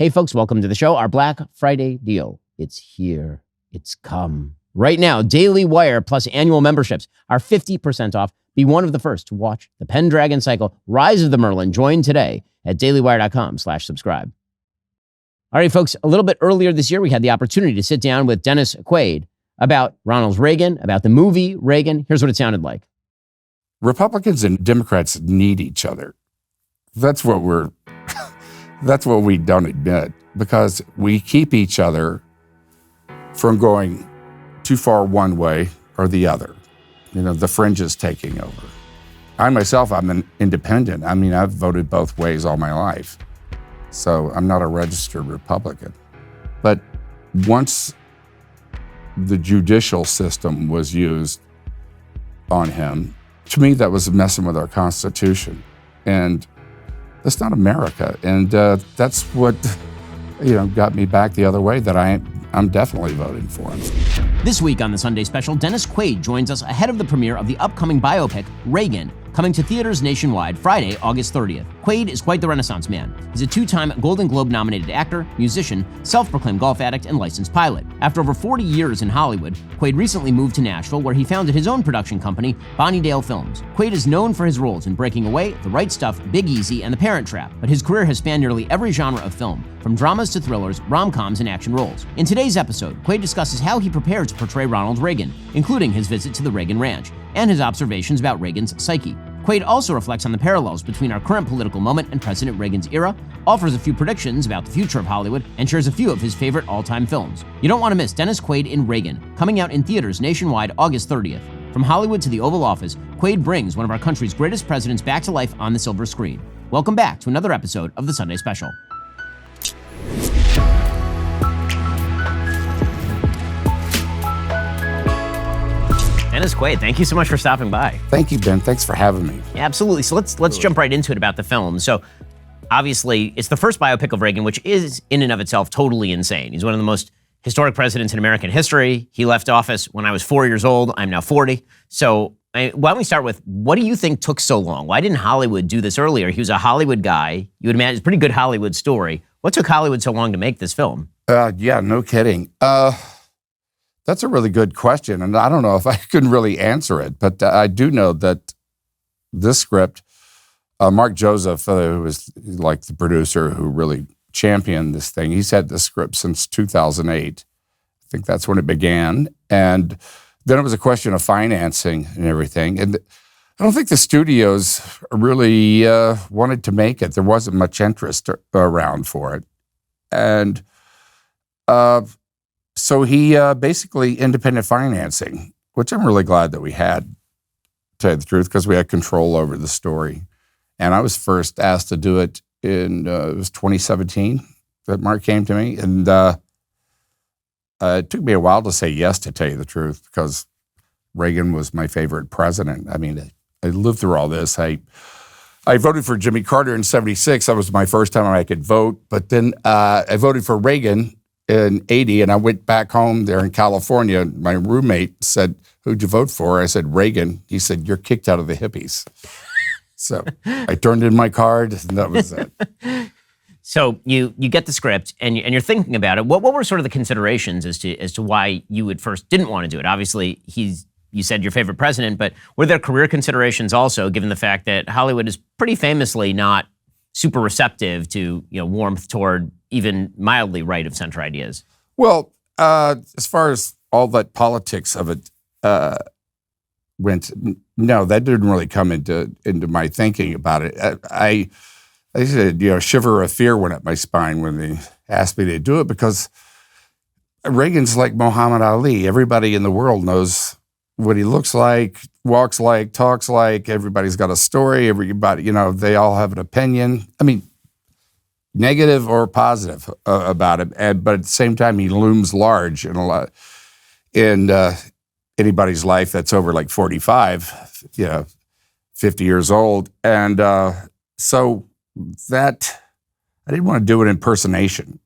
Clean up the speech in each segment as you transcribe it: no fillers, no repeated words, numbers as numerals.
Hey folks, welcome to the show. Our Black Friday deal. It's here. It's come. Right now, DailyWire plus annual memberships are 50% off. Be one of the first to watch the Pendragon Cycle, Rise of the Merlin. Join today at dailywire.com/subscribe. All right, folks, a little bit earlier this year, we had the opportunity to sit down with Dennis Quaid about Ronald Reagan, about the movie Reagan. Here's what it sounded like. Republicans and Democrats need each other. That's what we don't admit, because we keep each other from going too far one way or the other. You know, the fringe is taking over. I myself, I'm an independent. I mean, I've voted both ways all my life. So I'm not a registered Republican. But once the judicial system was used on him, to me, that was messing with our Constitution. And that's not America. And that's what, got me back the other way, that I'm definitely voting for him. This week on the Sunday Special, Dennis Quaid joins us ahead of the premiere of the upcoming biopic, Reagan, coming to theaters nationwide Friday, August 30th. Quaid is quite the Renaissance man. He's a two-time Golden Globe-nominated actor, musician, self-proclaimed golf addict, and licensed pilot. After over 40 years in Hollywood, Quaid recently moved to Nashville, where he founded his own production company, Bonnydale Films. Quaid is known for his roles in Breaking Away, The Right Stuff, Big Easy, and The Parent Trap, but his career has spanned nearly every genre of film, from dramas to thrillers, rom-coms, and action roles. In today's episode, Quaid discusses how he prepared to portray Ronald Reagan, including his visit to the Reagan Ranch, and his observations about Reagan's psyche. Quaid also reflects on the parallels between our current political moment and President Reagan's era, offers a few predictions about the future of Hollywood, and shares a few of his favorite all-time films. You don't want to miss Dennis Quaid in Reagan, coming out in theaters nationwide August 30th. From Hollywood to the Oval Office, Quaid brings one of our country's greatest presidents back to life on the silver screen. Welcome back to another episode of the Sunday Special. Dennis Quaid, thank you so much for stopping by. Thank you, Ben. Thanks for having me. Yeah, absolutely. So let's jump right into it about the film. So obviously, it's the first biopic of Reagan, which is in and of itself totally insane. He's one of the most historic presidents in American history. He left office when I was 4 years old. I'm now 40. So why don't we start with, what do you think took so long? Why didn't Hollywood do this earlier? He was a Hollywood guy. You would imagine it's a pretty good Hollywood story. What took Hollywood so long to make this film? Yeah, no kidding. That's a really good question, and I don't know if I can really answer it, but I do know that this script, Mark Joseph, who was like the producer who really championed this thing, he's had this script since 2008. I think that's when it began, and then it was a question of financing and everything, and I don't think the studios really wanted to make it. There wasn't much interest around for it, and so he basically independent financing, which I'm really glad that we had, to tell you the truth, because we had control over the story. And I was first asked to do it in, it was 2017 that Mark came to me. And it took me a while to say yes, to tell you the truth, because Reagan was my favorite president. I mean, I lived through all this. I voted for Jimmy Carter in 76. That was my first time I could vote. But then I voted for Reagan in 80, and I went back home there in California. My roommate said, "Who'd you vote for?" I said, "Reagan." He said, "You're kicked out of the hippies." So I turned in my card, and that was it. So you get the script, and you're thinking about it. What were sort of the considerations as to why you at first didn't want to do it? Obviously, you said your favorite president, but were there career considerations also, given the fact that Hollywood is pretty famously not super receptive to warmth toward even mildly right of center ideas? Well, as far as all that politics of it went, no, that didn't really come into my thinking about it. I said, shiver of fear went up my spine when they asked me to do it, because Reagan's like Muhammad Ali. Everybody in the world knows what he looks like, walks like, talks like. Everybody's got a story. Everybody, they all have an opinion. I mean, negative or positive about him, but at the same time, he looms large in anybody's life that's over like 45, 50 years old, and so that I didn't want to do an impersonation.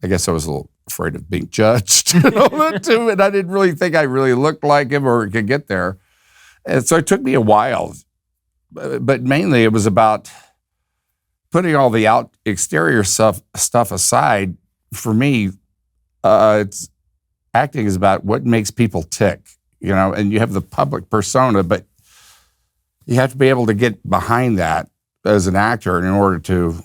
I guess I was a little afraid of being judged, and I didn't really think I really looked like him or could get there, and so it took me a while, but mainly it was about putting all the exterior stuff aside, for me, it's acting is about what makes people tick, and you have the public persona, but you have to be able to get behind that as an actor in order to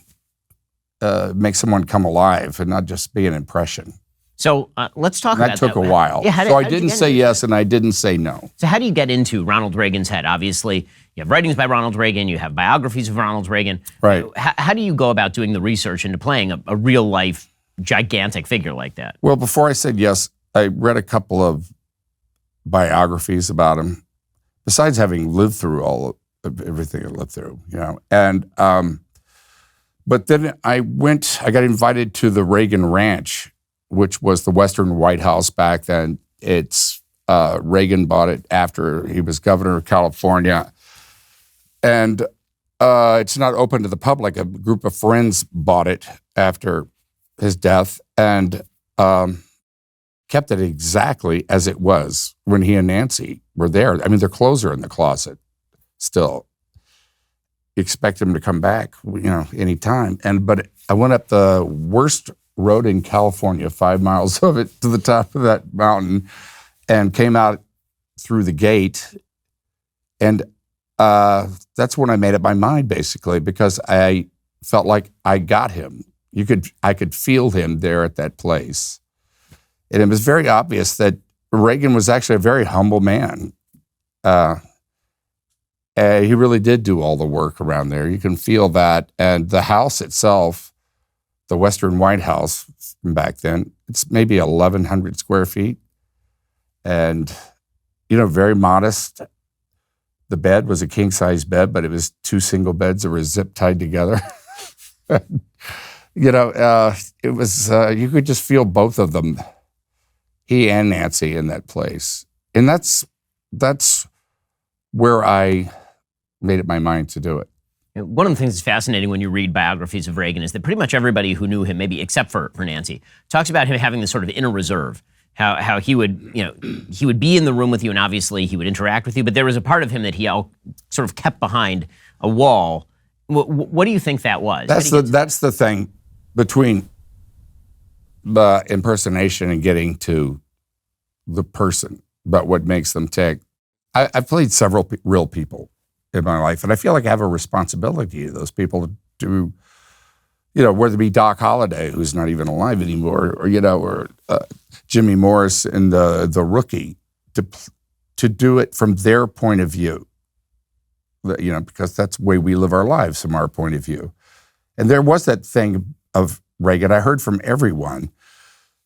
make someone come alive and not just be an impression. So let's talk about that. That took a while. Yeah, so I didn't say yes and I didn't say no. So how do you get into Ronald Reagan's head? Obviously, you have writings by Ronald Reagan, you have biographies of Ronald Reagan. Right. How do you go about doing the research into playing a real life gigantic figure like that? Well, before I said yes, I read a couple of biographies about him, besides having lived through all of everything I lived through, And but then I got invited to the Reagan Ranch, which was the Western White House back then. It's Reagan bought it after he was governor of California. And it's not open to the public. A group of friends bought it after his death and kept it exactly as it was when he and Nancy were there. I mean, their clothes are in the closet still. You expect him to come back, any time. But I went up the worst road in California, 5 miles of it to the top of that mountain, and came out through the gate. And that's when I made up my mind, basically, because I felt like I got him. I could feel him there at that place. And it was very obvious that Reagan was actually a very humble man. He really did do all the work around there. You can feel that. And the house itself, the Western White House from back then, it's maybe 1,100 square feet. And, very modest. The bed was a king-size bed, but it was 2 single beds that were zip tied together. It was, you could just feel both of them, he and Nancy, in that place. And that's where I made up my mind to do it. One of the things that's fascinating when you read biographies of Reagan is that pretty much everybody who knew him, maybe except for Nancy, talks about him having this sort of inner reserve. How he would, he would be in the room with you, and obviously he would interact with you, but there was a part of him that he sort of kept behind a wall. What do you think that was? That's the thing between the impersonation and getting to the person, about what makes them tick. I've played several real people in my life, and I feel like I have a responsibility to those people to whether it be Doc Holliday, who's not even alive anymore, or Jimmy Morris in the Rookie, to do it from their point of view, because that's the way we live our lives, from our point of view. And there was that thing of Reagan. I heard from everyone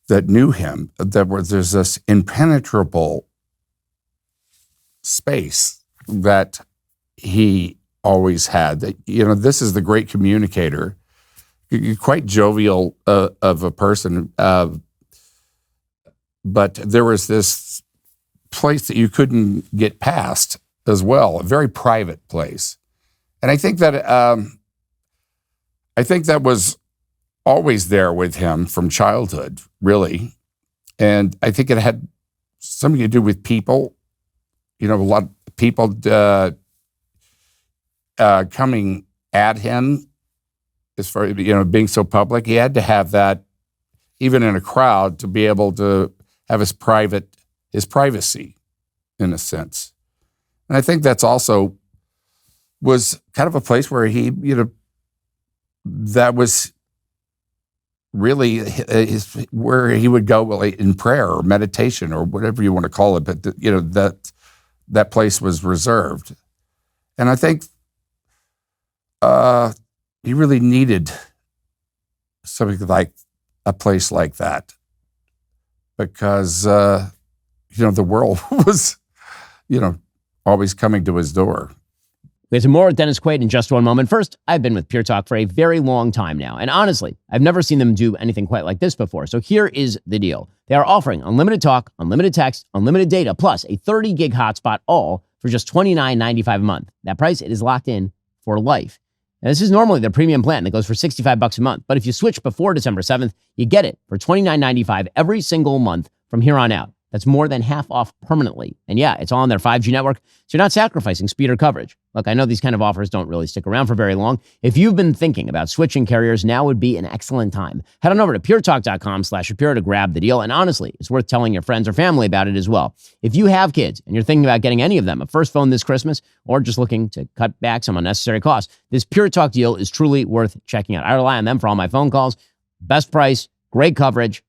that knew him that there's this impenetrable space that he always had. That this is the great communicator. You're quite jovial of a person, but there was this place that you couldn't get past as well, a very private place. And I think that was always there with him from childhood, really. And I think it had something to do with people. A lot of people coming at him. As far as, being so public, he had to have that, even in a crowd, to be able to have his privacy, in a sense. And I think that's also was kind of a place where he, that was really where he would go in prayer or meditation or whatever you want to call it. But that place was reserved, and I think he really needed something like a place like that, because the world was always coming to his door. We have some more with Dennis Quaid in just one moment. First, I've been with Pure Talk for a very long time now, and honestly, I've never seen them do anything quite like this before. So here is the deal. They are offering unlimited talk, unlimited text, unlimited data, plus a 30-gig hotspot, all for just $29.95 a month. That price, it is locked in for life. Now, this is normally their premium plan that goes for $65 a month, but if you switch before December 7th, you get it for $29.95 every single month from here on out. That's more than half off permanently. And yeah, it's all on their 5G network, so you're not sacrificing speed or coverage. Look, I know these kind of offers don't really stick around for very long. If you've been thinking about switching carriers, now would be an excellent time. Head on over to puretalk.com/Shapiro to grab the deal. And honestly, it's worth telling your friends or family about it as well. If you have kids and you're thinking about getting any of them a first phone this Christmas, or just looking to cut back some unnecessary costs, this Pure Talk deal is truly worth checking out. I rely on them for all my phone calls. Best price, great coverage,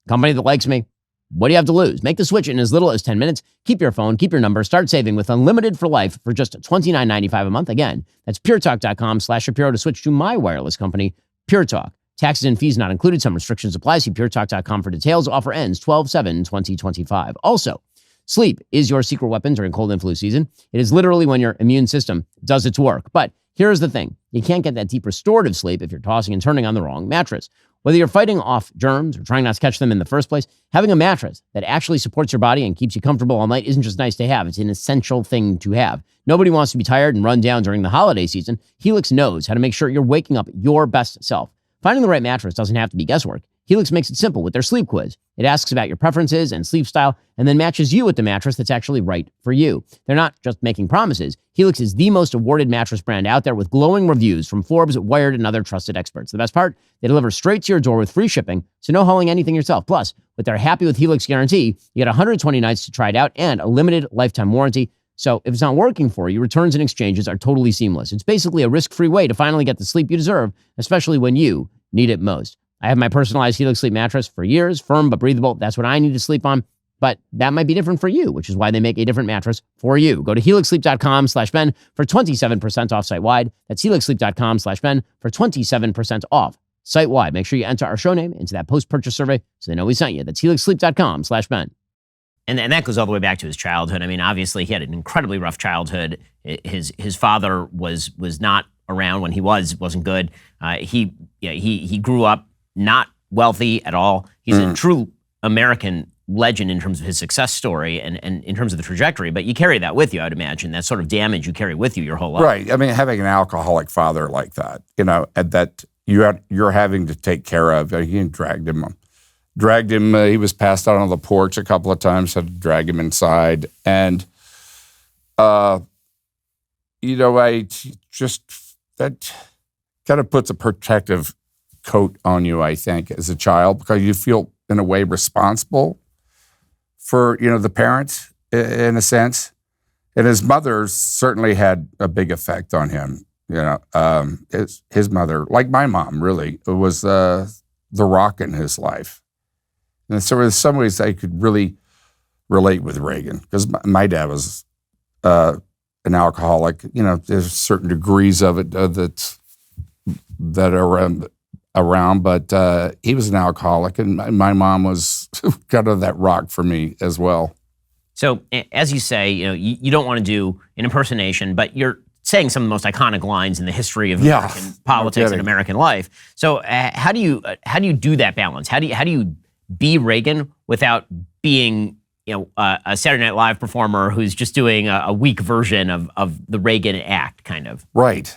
company that likes me. What do you have to lose? Make the switch in as little as 10 minutes. Keep your phone, keep your number, start saving with unlimited for life for just $29.95 a month. Again, that's puretalk.com/Shapiro to switch to my wireless company, Pure Talk. Taxes and fees not included. Some restrictions apply. See puretalk.com for details. Offer ends 12/7/2025. Also, sleep is your secret weapon during cold and flu season. It is literally when your immune system does its work. But here's the thing. You can't get that deep restorative sleep if you're tossing and turning on the wrong mattress. Whether you're fighting off germs or trying not to catch them in the first place, having a mattress that actually supports your body and keeps you comfortable all night isn't just nice to have. It's an essential thing to have. Nobody wants to be tired and run down during the holiday season. Helix knows how to make sure you're waking up your best self. Finding the right mattress doesn't have to be guesswork. Helix makes it simple with their sleep quiz. It asks about your preferences and sleep style and then matches you with the mattress that's actually right for you. They're not just making promises. Helix is the most awarded mattress brand out there with glowing reviews from Forbes, Wired, and other trusted experts. The best part, they deliver straight to your door with free shipping, so no hauling anything yourself. Plus, with their Happy with Helix guarantee, you get 120 nights to try it out and a limited lifetime warranty. So if it's not working for you, returns and exchanges are totally seamless. It's basically a risk-free way to finally get the sleep you deserve, especially when you need it most. I have my personalized Helix sleep mattress for years, firm but breathable. That's what I need to sleep on. But that might be different for you, which is why they make a different mattress for you. Go to helixsleep.com/Ben for 27% off site-wide. That's helixsleep.com/Ben for 27% off site-wide. Make sure you enter our show name into that post-purchase survey so they know we sent you. That's helixsleep.com/Ben. And that goes all the way back to his childhood. I mean, obviously, he had an incredibly rough childhood. His father was not around when he wasn't good. He grew up not wealthy at all. He's a true American legend in terms of his success story and in terms of the trajectory. But you carry that with you, I would imagine. That sort of damage you carry with you your whole life. Right. I mean, having an alcoholic father like that, and that you're having to take care of. He dragged him. He was passed out on the porch a couple of times. Had to drag him inside, and I just that kind of puts a protective coat on you, I think, as a child, because you feel in a way responsible for the parents in a sense. And his mother certainly had a big effect on him. His mother, like my mom, really was the rock in his life. And so in some ways I could really relate with Reagan, because my dad was an alcoholic. There's certain degrees of it that are around, but he was an alcoholic, and my mom was kind of that rock for me as well. So as you say, you don't want to do an impersonation, but you're saying some of the most iconic lines in the history of American politics and American life. So how do you do that balance? How do you be Reagan without being a Saturday Night Live performer who's just doing a weak version of the Reagan act, kind of? Right.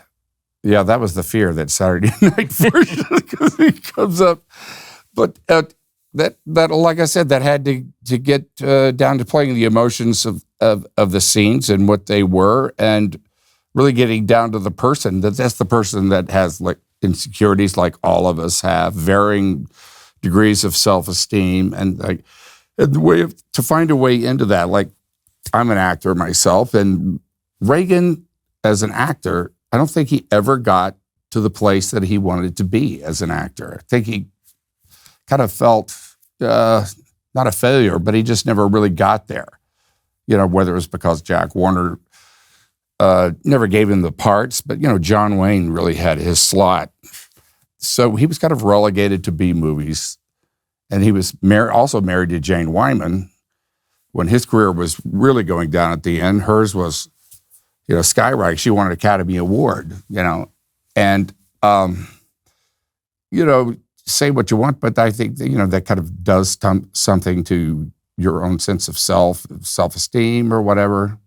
Yeah, that was the fear, that Saturday night version, because he comes up. But that like I said, that had to get down to playing the emotions of the scenes and what they were, and really getting down to the person. That's the person that has like insecurities, like all of us have, varying degrees of self-esteem, and the way to find a way into that. Like, I'm an actor myself, and Reagan as an actor, I don't think he ever got to the place that he wanted to be as an actor. I think he kind of felt not a failure, but he just never really got there. Whether it was because Jack Warner never gave him the parts, but John Wayne really had his slot. So he was kind of relegated to B movies, and he was also married to Jane Wyman when his career was really going down at the end. Hers was skyrocketing. She won an Academy Award, and, say what you want, but I think that kind of does something to your own sense of self-esteem or whatever.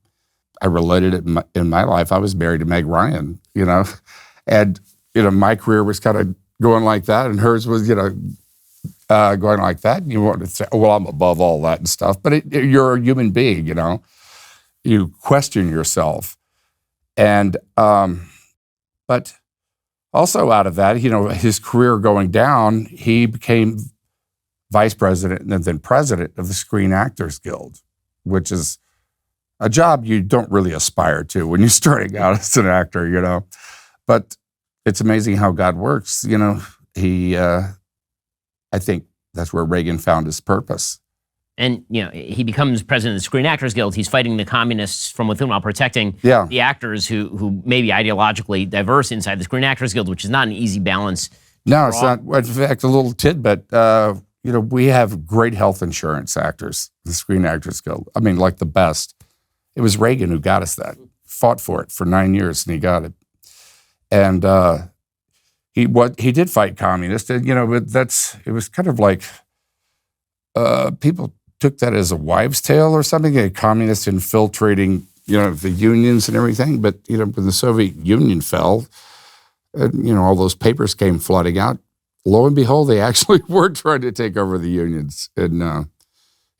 I related it in my life. I was married to Meg Ryan, and, my career was kind of going like that, and hers was, going like that. You want to say, well, I'm above all that and stuff. But you're a human being, you know. You question yourself. And, but also out of that, you know, his career going down, he became vice president and then president of the Screen Actors Guild, which is a job you don't really aspire to when you're starting out as an actor, you know. But it's amazing how God works. You know, I think that's where Reagan found his purpose. And, you know, he becomes president of the Screen Actors Guild. He's fighting the communists from within while protecting the actors who may be ideologically diverse inside the Screen Actors Guild, which is not an easy balance. No, it's not. In fact, a little tidbit, you know, we have great health insurance actors, the Screen Actors Guild. I mean, like the best. It was Reagan who got us that. Fought for it for 9 years, and he got it. And he did fight communists. And, you know, it was kind of like people took that as a wives' tale or something. Communists infiltrating, you know, the unions and everything. But, you know, when the Soviet Union fell, you know, all those papers came flooding out. Lo and behold, they actually were trying to take over the unions in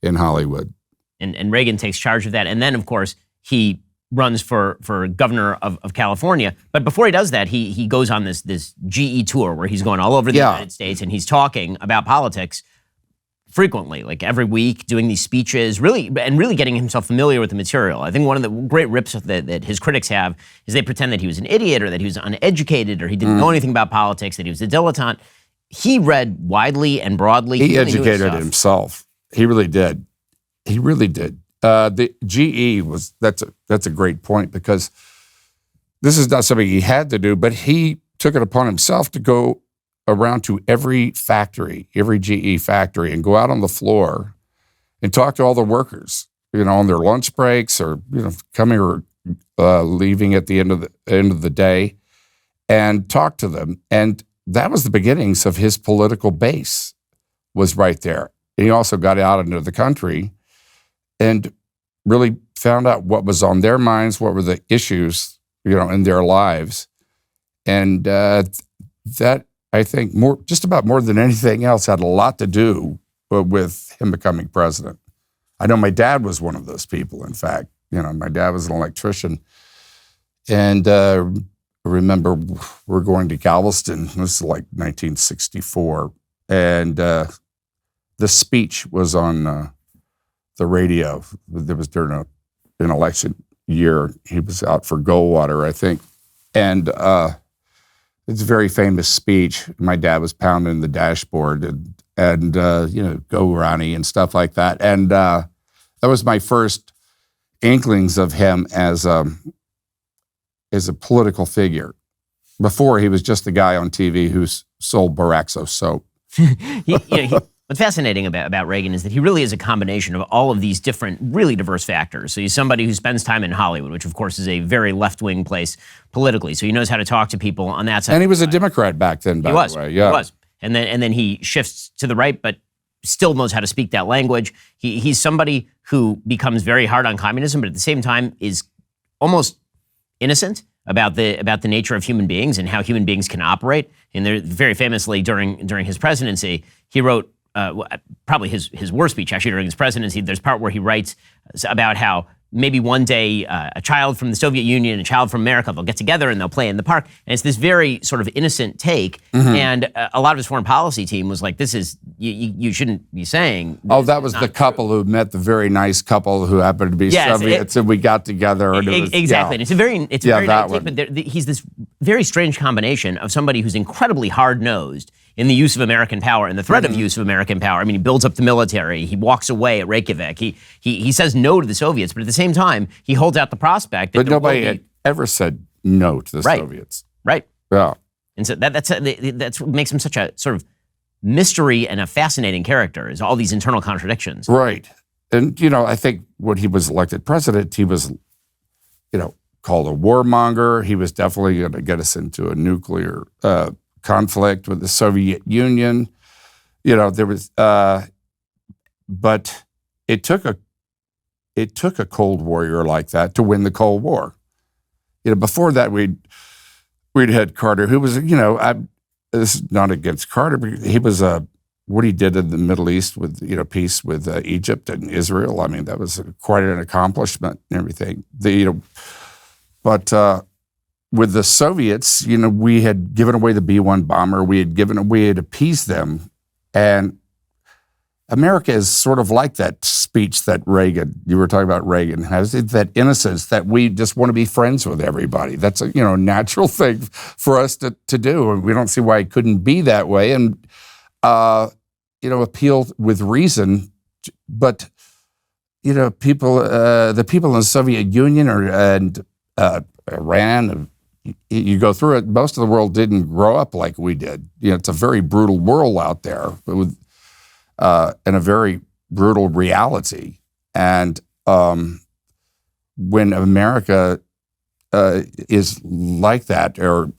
Hollywood. And Reagan takes charge of that. And then, of course, he runs for governor of California. But before he does that, he goes on this GE tour where he's going all over the United States and he's talking about politics frequently, like every week, doing these speeches, really getting himself familiar with the material. I think one of the great rips that his critics have is they pretend that he was an idiot or that he was uneducated or he didn't know anything about politics, that he was a dilettante. He read widely and broadly. He educated himself. He really did. He really did. The GE that's a great point, because this is not something he had to do, but he took it upon himself to go around to every factory, every GE factory, and go out on the floor and talk to all the workers, you know, on their lunch breaks or, you know, coming or leaving at the end of the day, and talk to them. And that was the beginnings of his political base, was right there. And he also got out into the country and really found out what was on their minds, what were the issues, you know, in their lives. And that, I think, just about more than anything else, had a lot to do with him becoming president. I know my dad was one of those people, in fact. You know, my dad was an electrician. And I remember we're going to Galveston. This is like 1964. And the speech was on the radio. It was during an election year. He was out for Goldwater, I think. And it's a very famous speech. My dad was pounding the dashboard and you know, go Ronnie and stuff like that. And that was my first inklings of him as a political figure. Before, he was just the guy on TV who sold Baraxo soap. What's fascinating about Reagan is that he really is a combination of all of these different, really diverse factors. So he's somebody who spends time in Hollywood, which of course is a very left-wing place politically. So he knows how to talk to people on that side. And he was a Democrat back then, by the way. Yeah. He was. And then he shifts to the right, but still knows how to speak that language. He's somebody who becomes very hard on communism, but at the same time is almost innocent about the nature of human beings and how human beings can operate. And there, very famously during his presidency, he wrote probably his worst speech actually during his presidency. There's part where he writes about how maybe one day a child from the Soviet Union and a child from America, they'll get together and they'll play in the park. And it's this very sort of innocent take. Mm-hmm. And a lot of his foreign policy team was like, this is, you shouldn't be saying. Oh, that was the couple who met, the very nice couple who happened to be Soviets, and we got together. And it was, exactly. And it's a very nice take, but he's this very strange combination of somebody who's incredibly hard-nosed in the use of American power and the threat of use of American power. I mean, he builds up the military. He walks away at Reykjavik. He says no to the Soviets, but at the same time, he holds out the prospect that but nobody had ever said no to the Soviets. Right. Yeah. And so that's what makes him such a sort of mystery and a fascinating character, is all these internal contradictions. Right. And, you know, I think when he was elected president, he was, you know, called a warmonger. He was definitely going to get us into a nuclear conflict with the Soviet Union. You know, there was, but it took a Cold Warrior like that to win the Cold War. You know, before that we'd had Carter, who was, you know, this is not against Carter, but he was a what he did in the Middle East with, peace with Egypt and Israel. I mean, that was quite an accomplishment and everything. But with the Soviets, we had given away the B-1 bomber. We had appeased them. And America is sort of like that speech that you were talking about Reagan, has that innocence that we just want to be friends with everybody. That's a, natural thing for us to do. And we don't see why it couldn't be that way. And, appeal with reason. But, the people in the Soviet Union and Iran, you go through it, most of the world didn't grow up like we did. It's a very brutal world out there with, and a very brutal reality. And when America is like that, or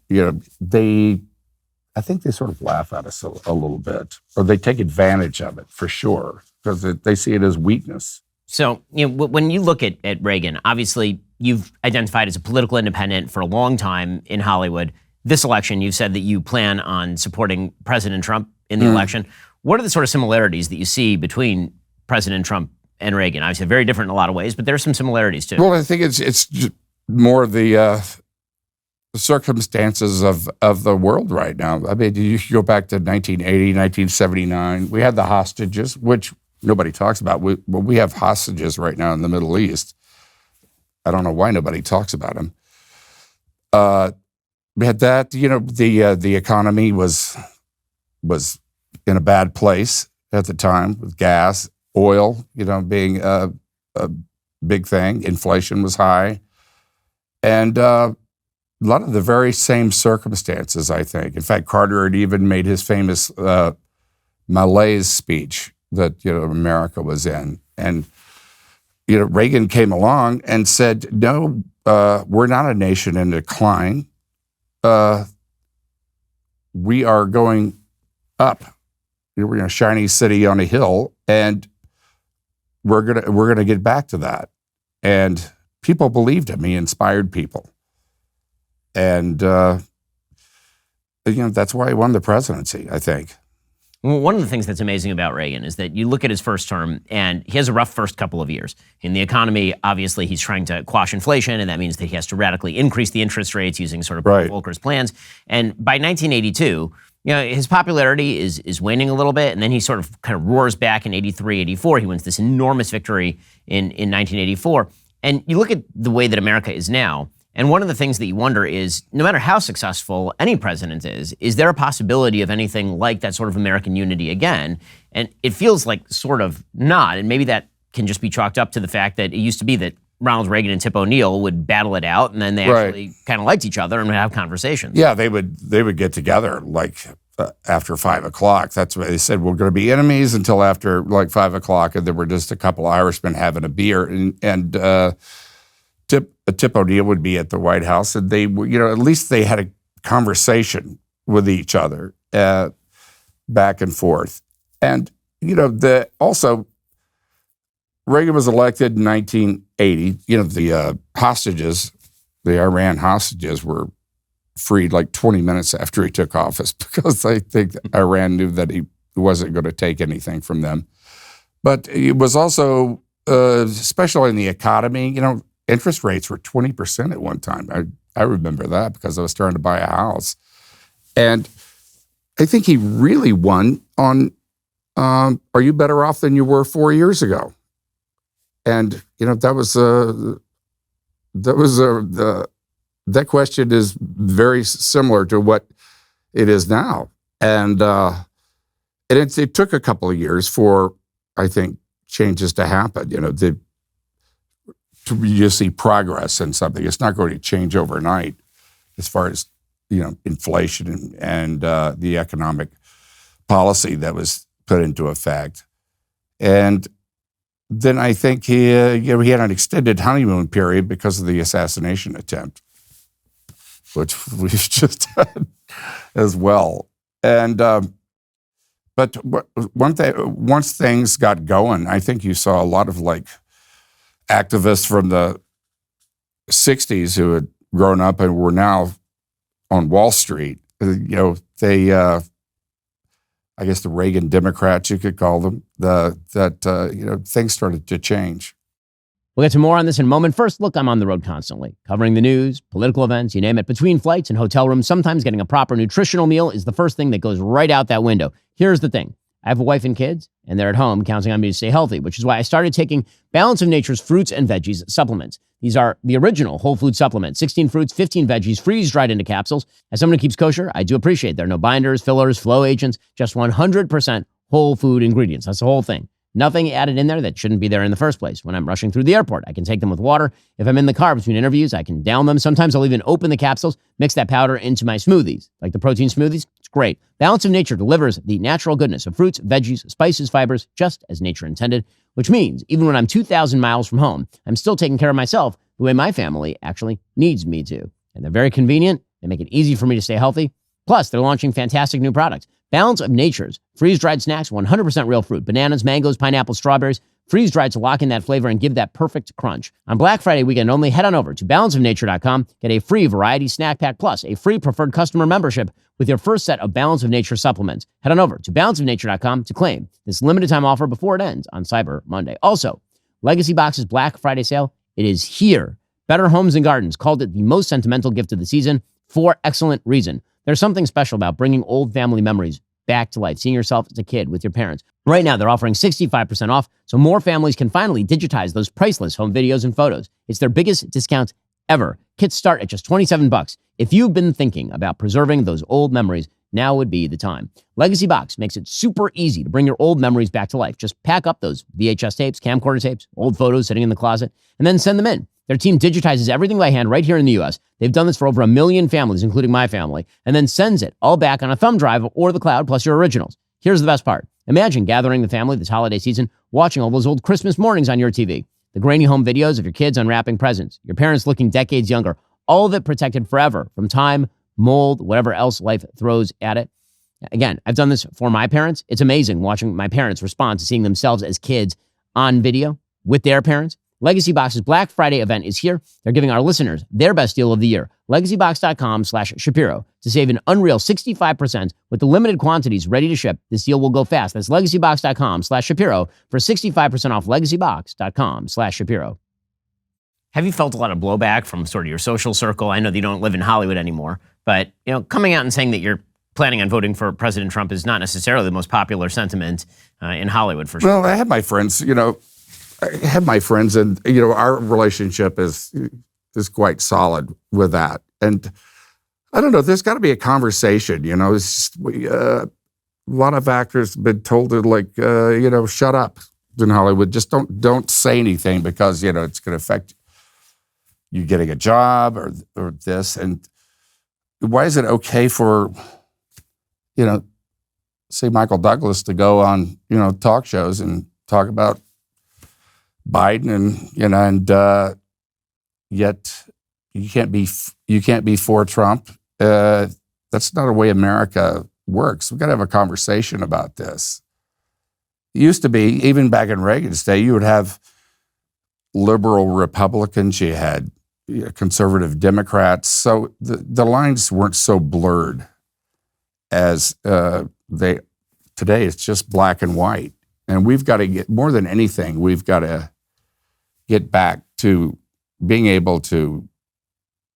I think they sort of laugh at us a little bit, or they take advantage of it for sure, because they see it as weakness. So, when you look at Reagan, obviously you've identified as a political independent for a long time in Hollywood. This election, you've said that you plan on supporting President Trump in the election. What are the sort of similarities that you see between President Trump and Reagan? Obviously, very different in a lot of ways, but there are some similarities too. Well, I think it's just more the circumstances of the world right now. I mean, you go back to 1980, 1979. We had the hostages, which nobody talks about. We have hostages right now in the Middle East. I don't know why nobody talks about them. We had that. The economy was in a bad place at the time with gas, oil, being a big thing. Inflation was high. And a lot of the very same circumstances, I think. In fact, Carter had even made his famous malaise speech that, America was in. And, Reagan came along and said, no, we're not a nation in decline. We are going up. We're in a shiny city on a hill, and we're gonna get back to that. And people believed him. He inspired people, and that's why he won the presidency, I think. Well, one of the things that's amazing about Reagan is that you look at his first term, and he has a rough first couple of years. In the economy, obviously, he's trying to quash inflation, and that means that he has to radically increase the interest rates using sort of Volcker's plans. And by 1982, his popularity is waning a little bit, and then he sort of kind of roars back in 83, 84. He wins this enormous victory in 1984. And you look at the way that America is now, and one of the things that you wonder is, no matter how successful any president is there a possibility of anything like that sort of American unity again? And it feels like sort of not, and maybe that can just be chalked up to the fact that it used to be that Ronald Reagan and Tip O'Neill would battle it out, and then they actually kind of liked each other and would have conversations. Yeah, they would get together like after 5 o'clock. That's what they said. We're going to be enemies until after like 5 o'clock, and there were just a couple Irishmen having a beer, and Tip O'Neill would be at the White House, and they, at least they had a conversation with each other, back and forth. And also Reagan was elected in 1980. The hostages, the Iran hostages, were freed like 20 minutes after he took office, because I think Iran knew that he wasn't going to take anything from them. But it was also, especially in the economy, interest rates were 20% at one time. I remember that because I was trying to buy a house. And I think he really won on, are you better off than you were 4 years ago? And, that question is very similar to what it is now. And it took a couple of years for, I think, changes to happen. You see progress in something. It's not going to change overnight as far as, inflation and the economic policy that was put into effect. And then I think he had an extended honeymoon period because of the assassination attempt, which we've just had as well. And but once things got going, I think you saw a lot of activists from the 60s who had grown up and were now on Wall Street. They I guess the Reagan Democrats, you could call them, things started to change. We'll get to more on this in a moment. First, look, I'm on the road constantly, covering the news, political events, you name it. Between flights and hotel rooms, sometimes getting a proper nutritional meal is the first thing that goes right out that window. Here's the thing. I have a wife and kids, and they're at home counting on me to stay healthy, which is why I started taking Balance of Nature's fruits and veggies supplements. These are the original whole food supplements, 16 fruits, 15 veggies, freeze-dried into capsules. As someone who keeps kosher, I do appreciate there are no binders, fillers, flow agents, just 100% whole food ingredients. That's the whole thing. Nothing added in there that shouldn't be there in the first place. When I'm rushing through the airport, I can take them with water. If I'm in the car between interviews, I can down them. Sometimes I'll even open the capsules, mix that powder into my smoothies, like the protein smoothies. It's great. Balance of Nature delivers the natural goodness of fruits, veggies, spices, fibers, just as nature intended, which means even when I'm 2,000 miles from home, I'm still taking care of myself the way my family actually needs me to. And they're very convenient. They make it easy for me to stay healthy. Plus, they're launching fantastic new products. Balance of Nature's freeze-dried snacks, 100% real fruit, bananas, mangoes, pineapples, strawberries, freeze-dried to lock in that flavor and give that perfect crunch. On Black Friday weekend only, head on over to balanceofnature.com, get a free variety snack pack plus a free preferred customer membership with your first set of Balance of Nature supplements. Head on over to balanceofnature.com to claim this limited time offer before it ends on Cyber Monday. Also, Legacy Box's Black Friday sale, it is here. Better Homes and Gardens called it the most sentimental gift of the season for excellent reason. There's something special about bringing old family memories back to life, seeing yourself as a kid with your parents. Right now, they're offering 65% off, so more families can finally digitize those priceless home videos and photos. It's their biggest discount ever. Kits start at just $27. If you've been thinking about preserving those old memories, now would be the time. Legacy Box makes it super easy to bring your old memories back to life. Just pack up those VHS tapes, camcorder tapes, old photos sitting in the closet, and then send them in. Their team digitizes everything by hand right here in the U.S. They've done this for over 1 million families, including my family, and then sends it all back on a thumb drive or the cloud, plus your originals. Here's the best part. Imagine gathering the family this holiday season, watching all those old Christmas mornings on your TV, the grainy home videos of your kids unwrapping presents, your parents looking decades younger, all of it protected forever from time, mold, whatever else life throws at it. Again, I've done this for my parents. It's amazing watching my parents respond to seeing themselves as kids on video with their parents. Legacy Box's Black Friday event is here. They're giving our listeners their best deal of the year. LegacyBox.com/Shapiro to save an unreal 65% with the limited quantities ready to ship. This deal will go fast. That's LegacyBox.com/Shapiro for 65% off. LegacyBox.com/Shapiro. Have you felt a lot of blowback from sort of your social circle? I know that you don't live in Hollywood anymore, but coming out and saying that you're planning on voting for President Trump is not necessarily the most popular sentiment in Hollywood, for sure. Well, I have my friends, and our relationship is quite solid with that. And I don't know, there's got to be a conversation. It's just, a lot of actors have been told to shut up in Hollywood. Just don't say anything because it's going to affect you getting a job or this. And why is it okay for say Michael Douglas to go on talk shows and talk about Biden and yet you can't be for Trump. That's not the way America works. We've got to have a conversation about this. It used to be, even back in Reagan's day, you would have liberal Republicans, you had conservative Democrats. So the lines weren't so blurred as they today. It's just black and white. And we've got to get, more than anything, we've got to get back to being able to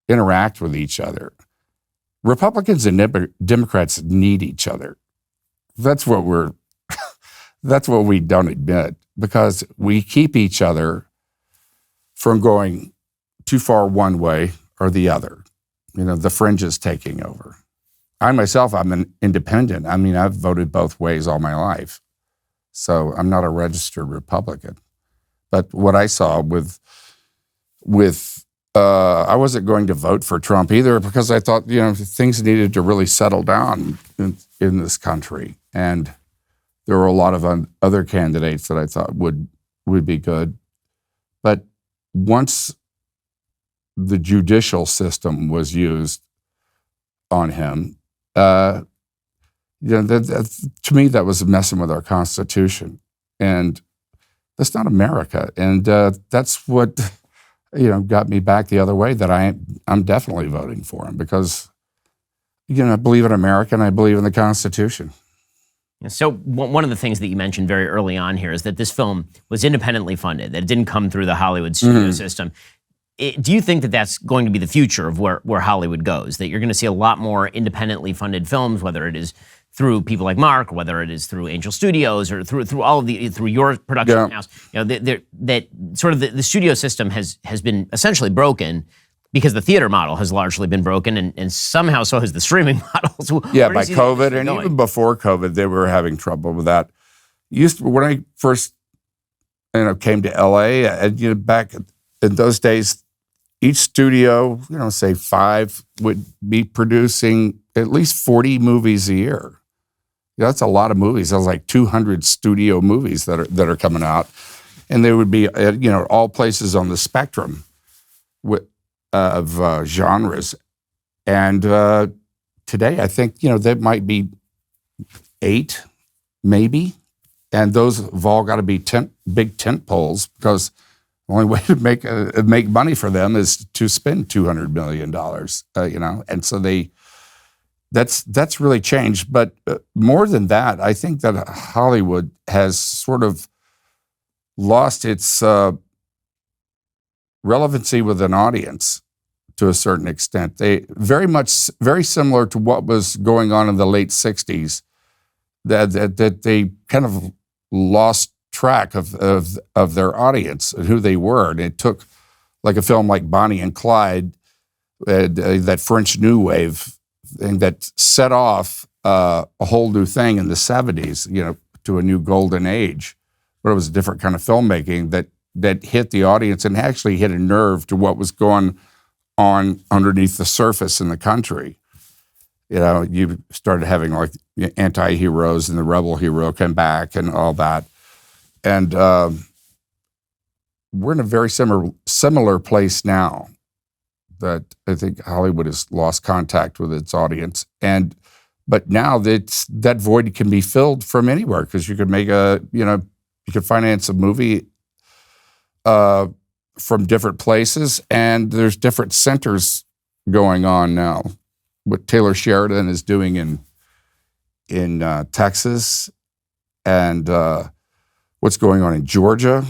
interact with each other. Republicans and Democrats need each other. That's what we don't admit, because we keep each other from going too far one way or the other. The fringes taking over. I myself, I'm an independent. I mean, I've voted both ways all my life. So I'm not a registered Republican. But what I saw I wasn't going to vote for Trump either, because I thought, things needed to really settle down in this country. And there were a lot of other candidates that I thought would be good. But once the judicial system was used on him, to me, that was messing with our Constitution. And that's not America. And that's what, got me back the other way, that I'm definitely voting for him, because, I believe in America and I believe in the Constitution. So one of the things that you mentioned very early on here is that this film was independently funded, that it didn't come through the Hollywood studio system. Do you think that that's going to be the future of where Hollywood goes? That you're going to see a lot more independently funded films, whether it is through people like Mark, or whether it is through Angel Studios, or through all of through your production house? That sort of the studio system has been essentially broken, because the theater model has largely been broken, and somehow so has the streaming model. So by COVID, and even before COVID, they were having trouble with that. When I first came to LA, back in those days, each studio, say 5, would be producing at least 40 movies a year. That's a lot of movies. That's like 200 studio movies that are coming out, and they would be all places on the spectrum of genres. And today, I think there might be 8, maybe, and those have all got to be big tent poles, because the only way to make money for them is to spend $200 million, and so that's really changed. But more than that, I think that Hollywood has sort of lost its relevancy with an audience to a certain extent. They very similar to what was going on in the late 60s, that they kind of lost track of their audience and who they were. And it took like a film like Bonnie and Clyde, that French New Wave thing that set off a whole new thing in the 70s, to a new golden age. But it was a different kind of filmmaking that hit the audience and actually hit a nerve to what was going on underneath the surface in the country. You started having like anti-heroes, and the rebel hero came back and all that. And we're in a very similar place now, that I think Hollywood has lost contact with its audience. But now that void can be filled from anywhere, because you could make you could finance a movie from different places, and there's different centers going on now. What Taylor Sheridan is doing in Texas, and what's going on in Georgia.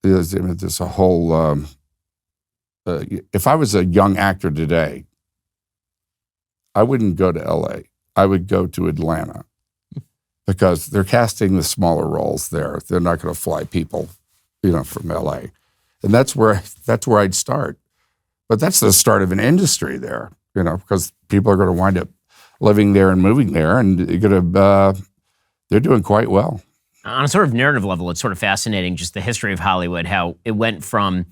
There's a whole. If I was a young actor today, I wouldn't go to LA. I would go to Atlanta, because they're casting the smaller roles there. They're not going to fly people, from LA. And that's where I'd start. But that's the start of an industry there, because people are going to wind up living there and moving there, and they're doing quite well. On a sort of narrative level, it's sort of fascinating, just the history of Hollywood, how it went from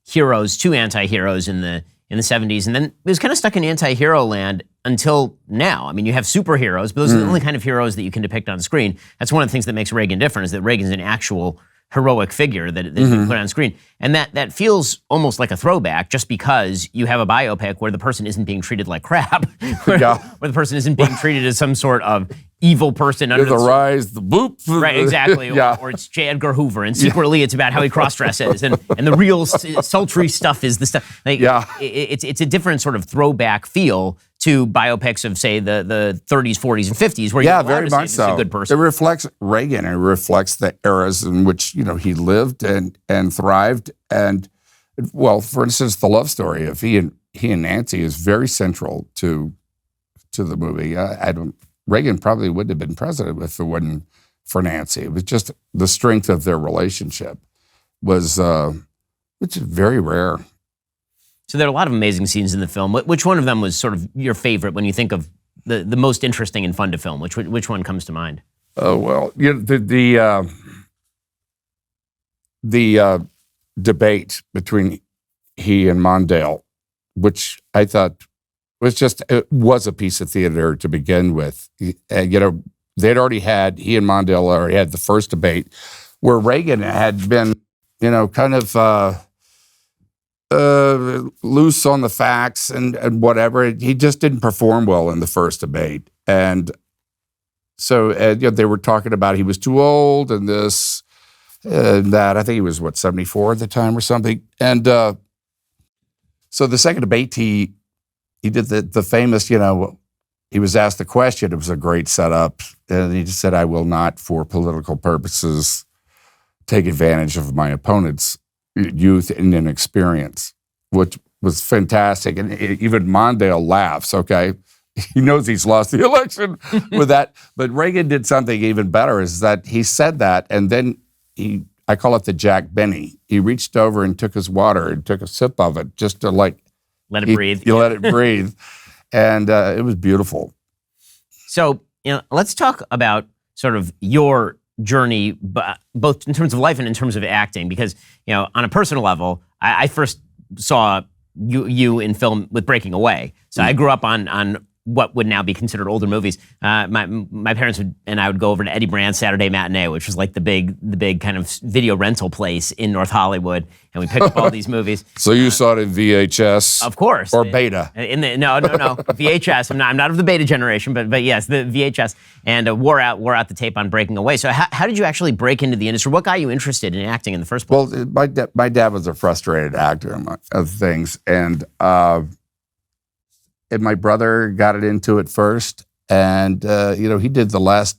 heroes to anti-heroes in the 70s, and then it was kind of stuck in anti-hero land until now. I mean, you have superheroes, but those are the only kind of heroes that you can depict on screen. That's one of the things that makes Reagan different, is that Reagan's an actual heroic figure that you put on screen. And that feels almost like a throwback, just because you have a biopic where the person isn't being treated like crap, where the person isn't being treated as some sort of evil person under the rise, the boop. Right, exactly. Or it's J. Edgar Hoover, and secretly it's about how he cross-dresses, and the real sultry stuff is the stuff. It's a different sort of throwback feel to biopics of, say, the 30s, 40s, and 50s, where you're very much so. A good person. It reflects Reagan, and it reflects the eras in which he lived and thrived. And for instance, the love story of he and Nancy is very central to the movie. Reagan probably wouldn't have been president if it wasn't for Nancy. It was just the strength of their relationship was, which is very rare. So there are a lot of amazing scenes in the film. Which one of them was sort of your favorite when you think of the most interesting and fun to film? Which one comes to mind? The debate between he and Mondale, which I thought was a piece of theater to begin with. He and Mondale already had the first debate, where Reagan had been, kind of loose on the facts and whatever. He just didn't perform well in the first debate. And so they were talking about he was too old and this and that. I think he was, 74 at the time or something. And so the second debate, he did the famous, he was asked the question. It was a great setup. And he just said, I will not, for political purposes, take advantage of my opponent's youth and inexperience, which was fantastic. And even Mondale laughs, okay? He knows he's lost the election with that. But Reagan did something even better, is that he said that, and then I call it the Jack Benny. He reached over and took his water and took a sip of it just to let it breathe. You let it breathe. And it was beautiful. So, let's talk about sort of your journey, both in terms of life and in terms of acting, because, on a personal level, I first saw you in film with Breaking Away. So I grew up on what would now be considered older movies. My parents and I would go over to Eddie Brand's Saturday Matinee, which was like the big kind of video rental place in North Hollywood, and we picked up all these movies. So you saw it in VHS, of course, or Beta? No, VHS. I'm not of the Beta generation, but yes, the VHS, and wore out the tape on Breaking Away. So how did you actually break into the industry? What got you interested in acting in the first place? Well, my dad was a frustrated actor, among other things, and my brother got it into it first, and he did The Last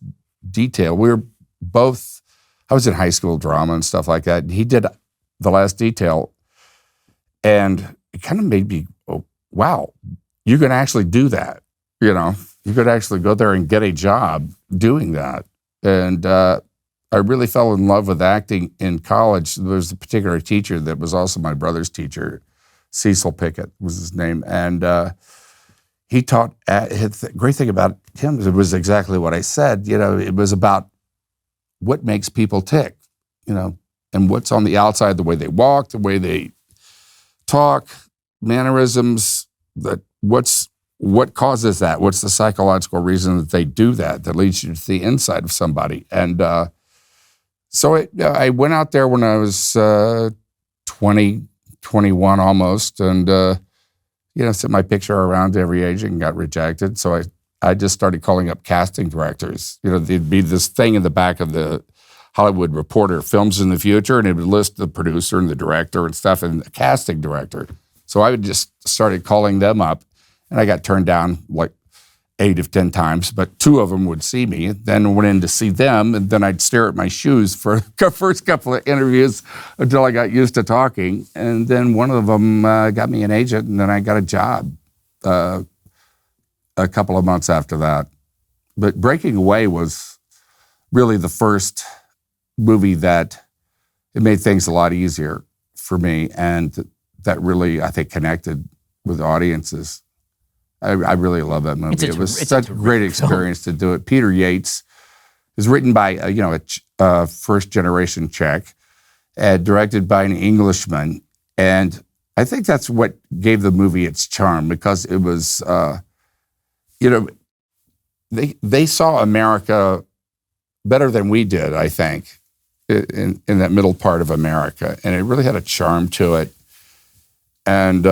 Detail. We were both. I was in high school drama and stuff like that. He did The Last Detail, and it kind of made me, oh, wow, you can actually do that. You could actually go there and get a job doing that. And I really fell in love with acting in college. There was a particular teacher that was also my brother's teacher, Cecil Pickett was his name, and he taught. The great thing about him is it was exactly what I said. It was about what makes people tick, and what's on the outside, the way they walk, the way they talk, mannerisms. What causes that? What's the psychological reason that they do that leads you to the inside of somebody? And so I went out there when I was 20, 21 almost, and sent my picture around to every agent and got rejected. So I just started calling up casting directors. There'd be this thing in the back of the Hollywood Reporter, films in the future, and it would list the producer and the director and stuff and the casting director. So I would just started calling them up, and I got turned down like 8 of 10 times, but 2 of them would see me. Then went in to see them, and then I'd stare at my shoes for the first couple of interviews until I got used to talking. And then one of them got me an agent, and then I got a job a couple of months after that. But Breaking Away was really the first movie that it made things a lot easier for me, and that really, I think, connected with audiences. I really love that movie. It was such a great experience to do it. Peter Yates is written by a first-generation Czech, directed by an Englishman, and I think that's what gave the movie its charm, because it was, they saw America better than we did, I think, in that middle part of America, and it really had a charm to it, and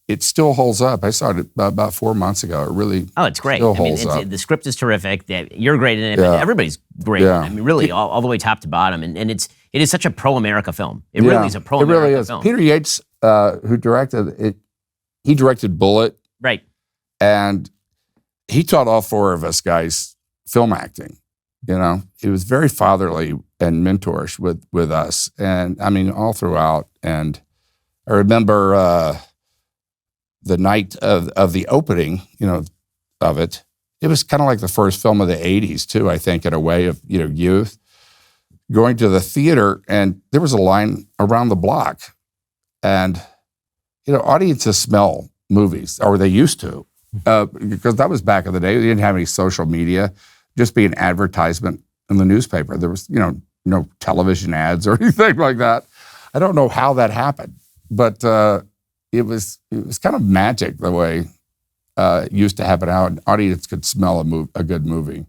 it still holds up. I saw it about 4 months ago. It really it's great. Still holds up. The script is terrific. You're great in it. Yeah. Everybody's great. Yeah. I mean, really, all the way top to bottom. And it is such a pro-America film. It really is a pro-America really is. film. Peter Yates, who directed it, he directed Bullet. Right. And he taught all 4 of us guys film acting. He was very fatherly and mentorish with us. And I mean, all throughout. And I remember the night of the opening, of it. It was kind of like the first film of the 80s too, I think, in a way of, youth. Going to the theater, and there was a line around the block. And, audiences smell movies, or they used to, because that was back in the day. They didn't have any social media, just be an advertisement in the newspaper. There was, no television ads or anything like that. I don't know how that happened, but it was kind of magic the way it used to happen. How an audience could smell a good movie.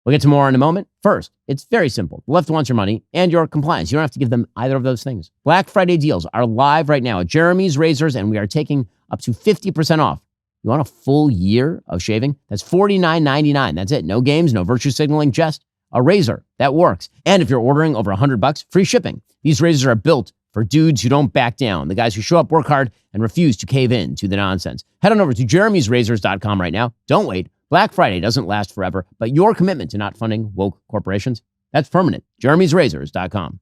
We'll get to more in a moment. First, it's very simple. The left wants your money and your compliance. You don't have to give them either of those things. Black Friday deals are live right now at Jeremy's Razors, and we are taking up to 50% off. You want a full year of shaving? That's $49.99. That's it. No games, no virtue signaling, just a razor that works. And if you're ordering over $100, free shipping. These razors are built for dudes who don't back down, the guys who show up, work hard, and refuse to cave in to the nonsense. Head on over to jeremysrazors.com right now. Don't wait. Black Friday doesn't last forever, but your commitment to not funding woke corporations, that's permanent. jeremysrazors.com.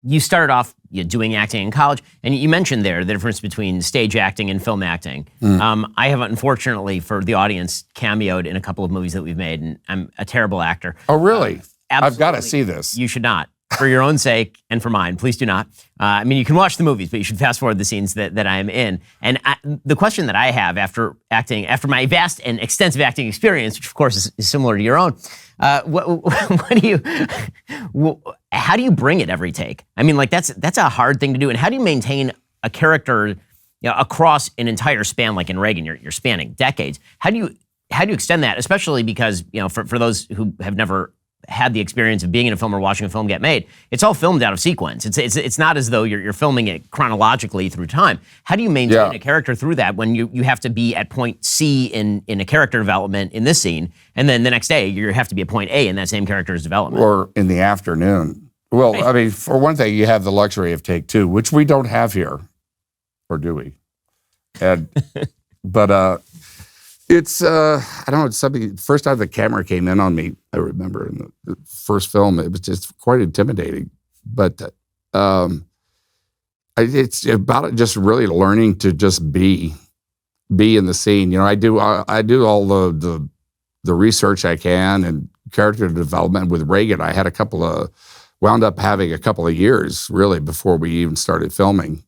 You started off doing acting in college, and you mentioned there the difference between stage acting and film acting. I have, unfortunately, for the audience, cameoed in a couple of movies that we've made, and I'm a terrible actor. Oh, really? Absolutely. I've got to see this. You should not. For your own sake and for mine, please do not. I mean, you can watch the movies, but you should fast forward the scenes that I'm in. And the question that I have after my vast and extensive acting experience, which of course is similar to your own, how do you bring it every take? I mean, like that's a hard thing to do. And how do you maintain a character across an entire span, like in Reagan, you're spanning decades. How do you extend that, especially because for those who have never had the experience of being in a film or watching a film get made, it's all filmed out of sequence. It's not as though you're filming it chronologically through time. How do you maintain a character through that when you have to be at point C in a character development in this scene, and then the next day you have to be at point A in that same character's development? Or in the afternoon. Well, right. I mean, for one thing, you have the luxury of take two, which we don't have here. Or do we? And, but it's, I don't know, it's something, first time the camera came in on me, I remember in the first film, it was just quite intimidating. But it's about just really learning to just be in the scene. I do all the research I can and character development with Reagan. I had wound up having a couple of years really before we even started filming,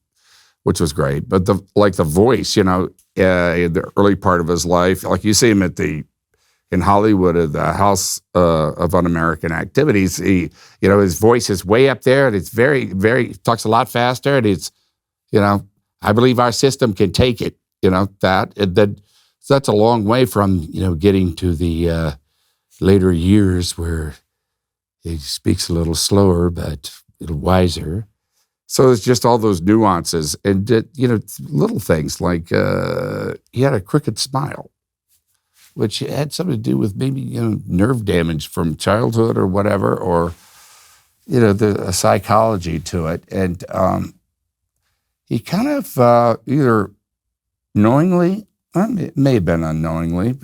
which was great. But the voice, in the early part of his life, like you see him in Hollywood at the House of Un-American Activities, his voice is way up there, and it's very, very, talks a lot faster, and it's, I believe our system can take it, that's a long way from, getting to the later years where he speaks a little slower, but a little wiser. So it's just all those nuances and, little things like he had a crooked smile, which had something to do with maybe, nerve damage from childhood or whatever, or, the psychology to it. And he kind of either knowingly, it may have been unknowingly,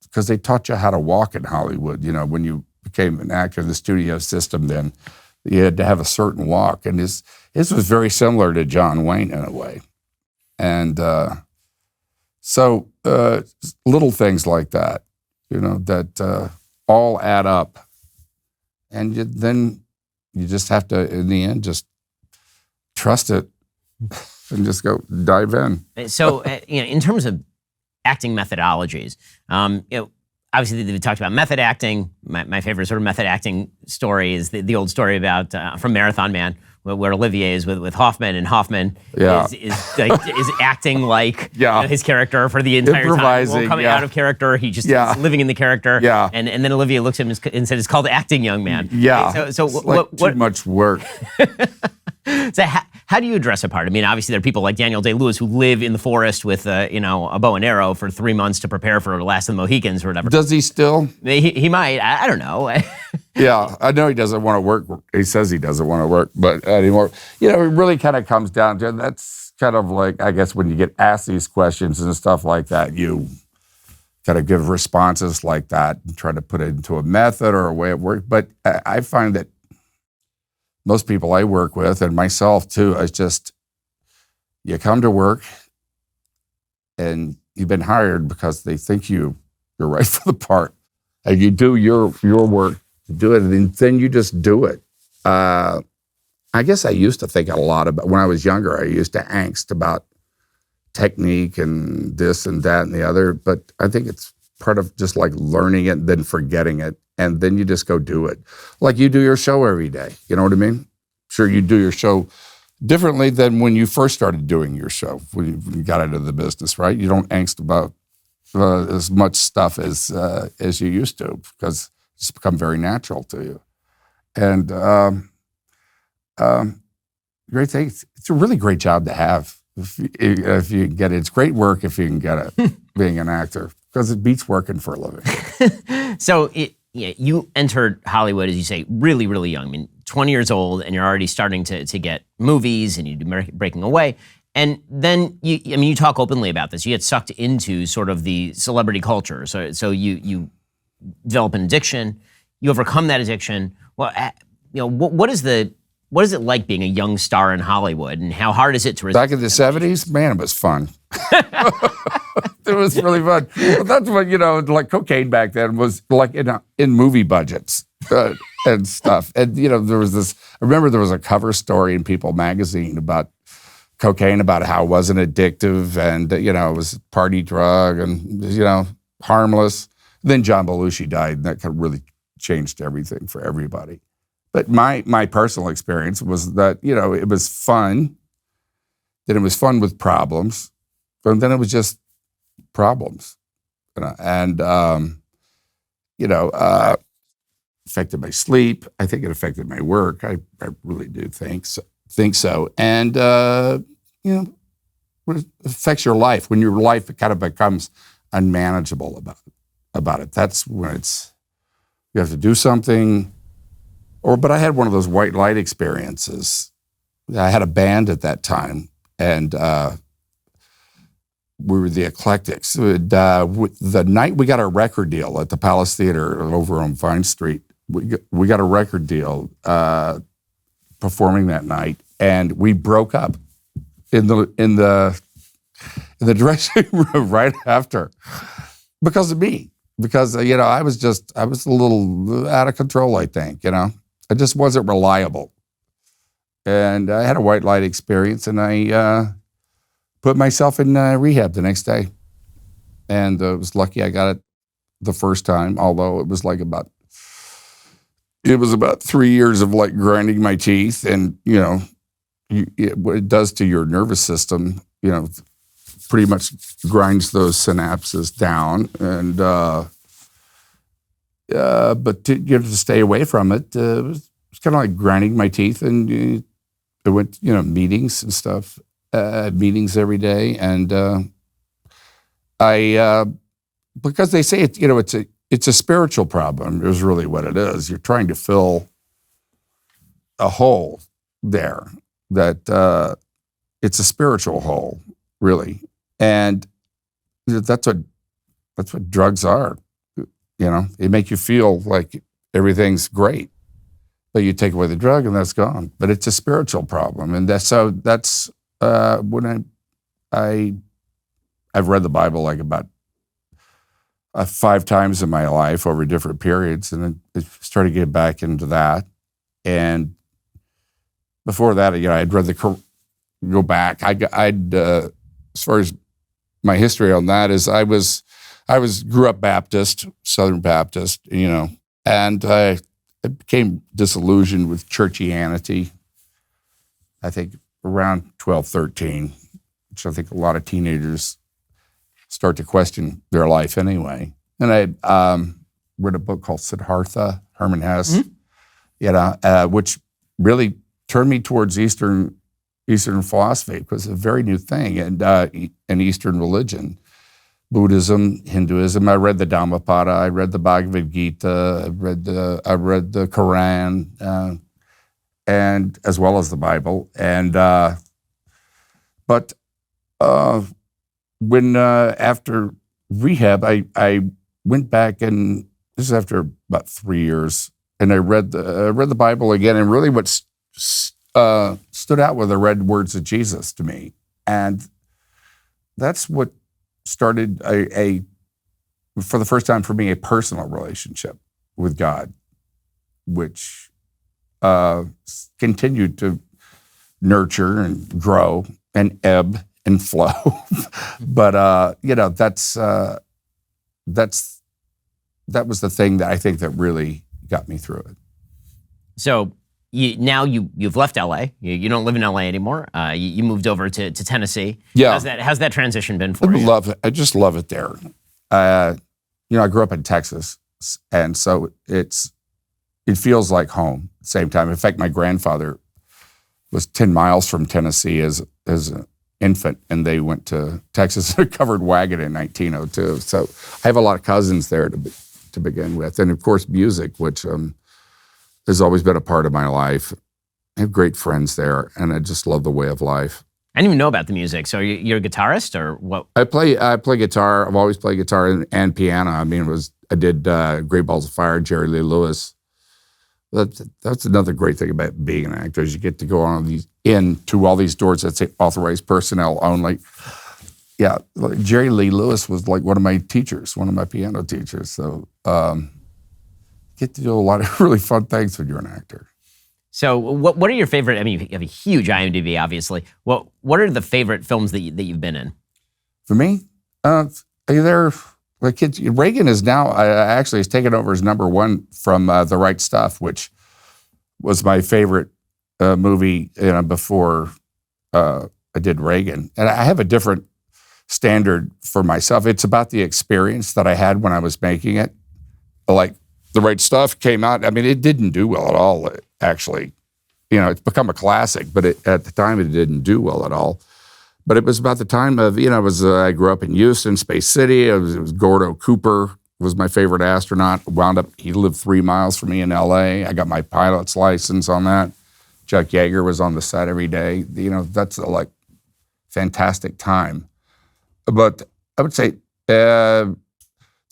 because they taught you how to walk in Hollywood, when you became an actor in the studio system then. You had to have a certain walk, and his was very similar to John Wayne in a way. And so little things like that, that all add up. And then you just have to, in the end, just trust it and just go dive in. So, in terms of acting methodologies, obviously, we talked about method acting. My favorite sort of method acting story is the old story about from Marathon Man, where Olivier is with Hoffman, and Hoffman is acting like his character for the entire time. Well, coming out of character, he just is living in the character. Yeah. And then Olivier looks at him and said, "It's called acting, young man." Yeah. So what? Too much work. So how do you address a part? I mean, obviously there are people like Daniel Day-Lewis who live in the forest with a bow and arrow for 3 months to prepare for The Last of the Mohicans or whatever. Does he still? He might. I don't know. Yeah, I know he doesn't want to work. He says he doesn't want to work, but anymore. It really kind of comes down to, that's kind of like, I guess when you get asked these questions and stuff like that, you kind of give responses like that and try to put it into a method or a way of work. But I find that most people I work with, and myself too, is just, you come to work and you've been hired because they think you're right for the part. And you do your work, you do it, and then you just do it. I guess I used to think a lot about, when I was younger, I used to angst about technique and this and that and the other, but I think it's part of just like learning it and then forgetting it. And then you just go do it. Like you do your show every day. You know what I mean? Sure, you do your show differently than when you first started doing your show, when you got into the business, right? You don't angst about as much stuff as you used to, because it's become very natural to you. And great thing. It's a really great job to have if you can get it. It's great work if you can get it, being an actor, because it beats working for a living. So you entered Hollywood, as you say, really, really young. I mean, 20 years old and you're already starting to get movies and you do Breaking Away. And then you talk openly about this. You get sucked into sort of the celebrity culture. So you develop an addiction. You overcome that addiction. Well, what is it like being a young star in Hollywood, and how hard is it to resist? Back in the 70s, man, it was fun. It was really fun. Well, that's what, like cocaine back then was like in movie budgets and stuff. And, there was I remember there was a cover story in People magazine about cocaine, about how it wasn't addictive and, it was a party drug and, harmless. Then John Belushi died, and that kind of really changed everything for everybody. But my personal experience was that, it was fun. Then it was fun with problems. And then it was just problems. And affected my sleep. I think it affected my work. I really do think so. And, it affects your life. When your life kind of becomes unmanageable about it. That's when you have to do something. But I had one of those white light experiences. I had a band at that time, and we were the Eclectics. The night we got our record deal at the Palace Theater over on Vine Street, we got a record deal performing that night, and we broke up in the dressing room right after because of me. Because I was a little out of control. I think I just wasn't reliable, and I had a white light experience, and I put myself in rehab the next day, and was lucky I got it the first time. Although it was about 3 years of like grinding my teeth, and what it does to your nervous system, pretty much grinds those synapses down, and but to stay away from it, it was kind of like grinding my teeth, and I went meetings and stuff, meetings every day, and I because they say it's a spiritual problem is really what it is. You're trying to fill a hole there that it's a spiritual hole, really. And that's what drugs are. They make you feel like everything's great, but you take away the drug and that's gone. But it's a spiritual problem, and that's when I've read the Bible like about 5 times in my life over different periods, and I started to get back into that. And before that, I'd read go back. I'd as far as my history on that is I grew up Baptist, Southern Baptist, and I became disillusioned with churchianity, I think around 12, 13, which I think a lot of teenagers start to question their life anyway. And I read a book called Siddhartha, Herman Hesse, which really turned me towards Eastern philosophy, because it's a very new thing, and Eastern religion, Buddhism, Hinduism. I read the Dhammapada, I read the Bhagavad Gita, I read the Quran, and as well as the Bible. And but when after rehab, I went back, and this is after about 3 years, and I read the Bible again, and really what stood out were the red words of Jesus to me, and that's what started for the first time for me, a personal relationship with God, which continued to nurture and grow and ebb and flow. But that was the thing that I think that really got me through it. So you've left LA. You don't live in LA anymore. You moved over to Tennessee. Yeah. How's that transition been for you? I just love it there. I grew up in Texas, and so it feels like home at the same time. In fact, my grandfather was 10 miles from Tennessee as an infant, and they went to Texas in a covered wagon in 1902. So I have a lot of cousins there to begin with, and of course music, which has always been a part of my life. I have great friends there, and I just love the way of life. I didn't even know about the music. So you're a guitarist or what? I play guitar. I've always played guitar and piano. I mean, I did Great Balls of Fire, Jerry Lee Lewis. That's another great thing about being an actor is you get to go into all these doors that say authorized personnel only. Yeah, Jerry Lee Lewis was like one of my teachers, one of my piano teachers. So get to do a lot of really fun things when you're an actor. So what are your favorite, I mean, you have a huge IMDb, obviously. What are the favorite films that you've been in? For me, Reagan is now, actually has taken over as number one from The Right Stuff, which was my favorite movie before I did Reagan. And I have a different standard for myself. It's about the experience that I had when I was making it. Like, The Right Stuff came out, I mean, it didn't do well at all, actually. It's become a classic, but at the time it didn't do well at all. But it was about the time of, I grew up in Houston, Space City. It was Gordo Cooper was my favorite astronaut. He lived 3 miles from me in LA. I got my pilot's license on that. Chuck Yeager was on the set every day. That's a fantastic time. But I would say The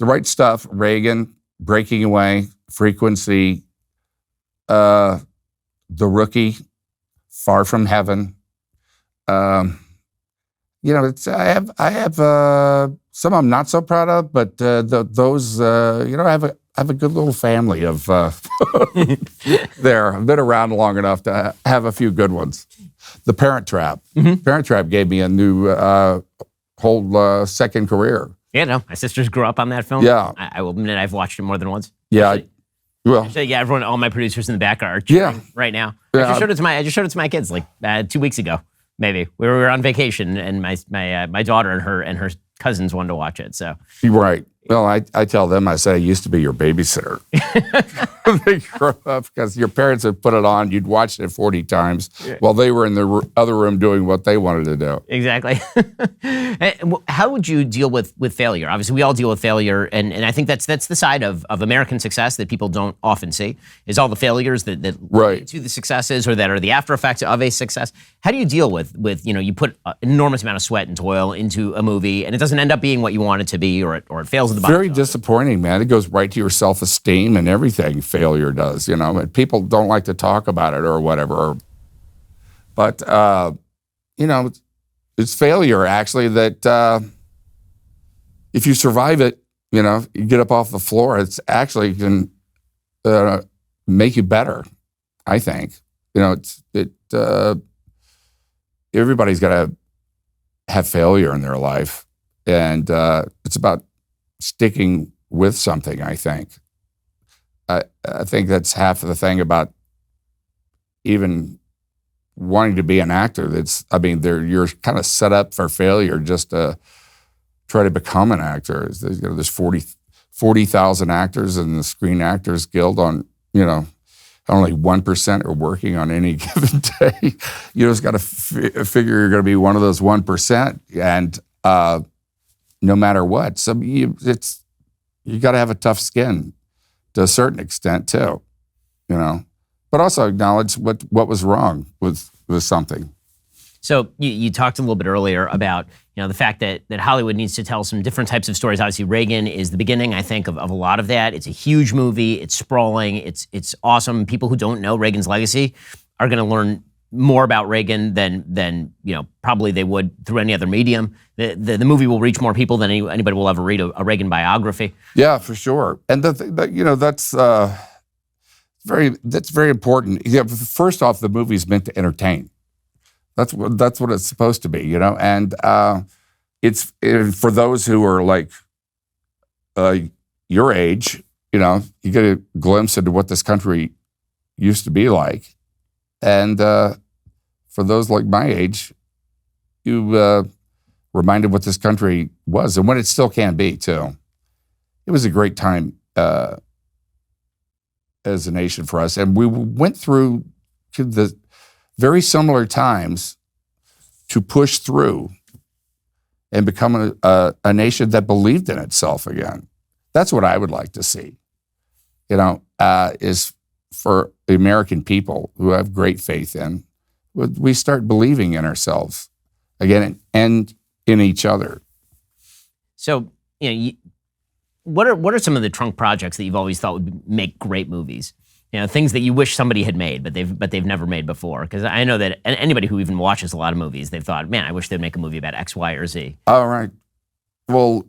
Right Stuff, Reagan, Breaking Away, Frequency, The Rookie, Far From Heaven. I have some I'm not so proud of, but those I have a good little family of there. I've been around long enough to have a few good ones. The Parent Trap. Mm-hmm. Parent Trap gave me a new whole second career. Yeah, no, my sisters grew up on that film. Yeah, I will admit I've watched it more than once. Yeah. Actually, everyone, all my producers in the back are cheering right now. Yeah. I just showed it to my kids 2 weeks ago. Maybe we were on vacation, and my daughter and her cousins wanted to watch it. So right. Well, I tell them, I say I used to be your babysitter. They grow up because your parents would put it on. You'd watch it 40 times while they were in the other room doing what they wanted to do. Exactly. How would you deal with failure? Obviously, we all deal with failure, and I think that's the side of American success that people don't often see, is all the failures that lead to the successes or that are the after effects of a success. How do you deal with you put an enormous amount of sweat and toil into a movie, and it doesn't end up being what you want it to be, or it fails at the box Very office? disappointing, man. It goes right to your self-esteem and everything. Failure does, and people don't like to talk about it or whatever. But it's failure actually that if you survive it, you get up off the floor. It's actually can make you better. I think everybody's got to have failure in their life, and it's about sticking with something. I think. I think that's half of the thing about even wanting to be an actor. You're kind of set up for failure just to try to become an actor. There's 40,000 actors in the Screen Actors Guild. Only 1% are working on any given day. You just got to figure you're going to be one of those 1%, and no matter what, you got to have a tough skin to a certain extent too, but also acknowledge what was wrong with something. So you talked a little bit earlier about the fact that Hollywood needs to tell some different types of stories. Obviously, Reagan is the beginning, I think, of a lot of that. It's a huge movie. It's sprawling. It's awesome. People who don't know Reagan's legacy are going to learn more about Reagan than probably they would through any other medium. The movie will reach more people than anybody will ever read a Reagan biography. Yeah, for sure. And that's very important. First off, the movie's meant to entertain. That's what it's supposed to be, And it's for those who are like your age, you get a glimpse into what this country used to be like. And for those like my age, you reminded what this country was and what it still can be, too. It was a great time as a nation for us. And we went through the very similar times to push through and become a nation that believed in itself again. That's what I would like to see, is for the American people who have great faith in, we start believing in ourselves again and in each other. So, what are some of the trunk projects that you've always thought would make great movies? Things that you wish somebody had made, but they've never made before. Because I know that anybody who even watches a lot of movies, they've thought, man, I wish they'd make a movie about X, Y, or Z. All right. Well,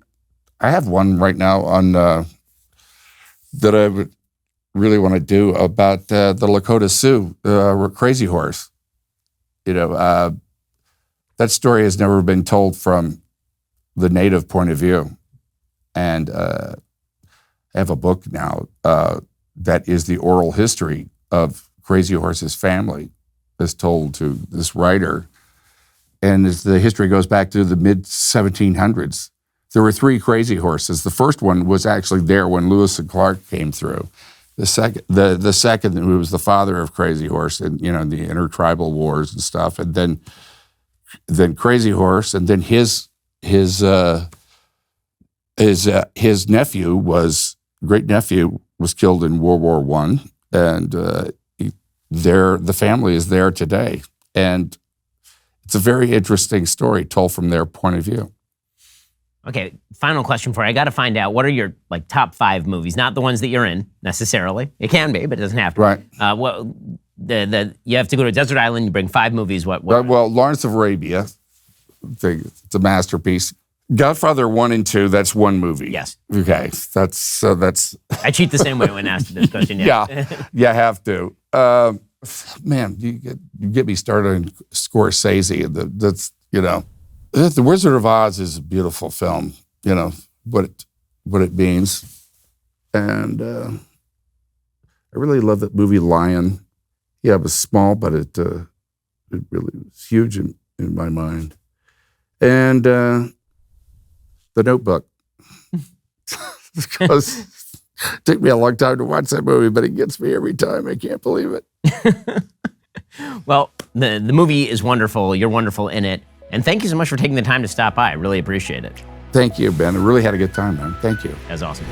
I have one right now on that I would really want to do about the Lakota Sioux, Crazy Horse. That story has never been told from the Native point of view. And I have a book now that is the oral history of Crazy Horse's family as told to this writer. And as the history goes back to the mid-1700s, there were 3 Crazy Horses. The first one was actually there when Lewis and Clark came through. The second, who was the father of Crazy Horse, and the intertribal wars and stuff, and then Crazy Horse, and then his great nephew was killed in World War I, and the family is there today, and it's a very interesting story told from their point of view. Okay, final question for you. I got to find out, what are your top 5 movies? Not the ones that you're in necessarily. It can be, but it doesn't have to. Right. You have to go to a desert island. You bring 5 movies. What? Well, Lawrence of Arabia. It's a masterpiece. Godfather 1 and 2. That's one movie. Yes. Okay. That's. I cheat the same way when asked this question. Yeah. You have to. Man, you get me started on Scorsese. The Wizard of Oz is a beautiful film, what it means. And I really love that movie Lion. Yeah, it was small, but it really was huge in my mind. And The Notebook. Because it took me a long time to watch that movie, but it gets me every time. I can't believe it. Well, the movie is wonderful. You're wonderful in it. And thank you so much for taking the time to stop by. I really appreciate it. Thank you, Ben. I really had a good time, man. Thank you. That was awesome.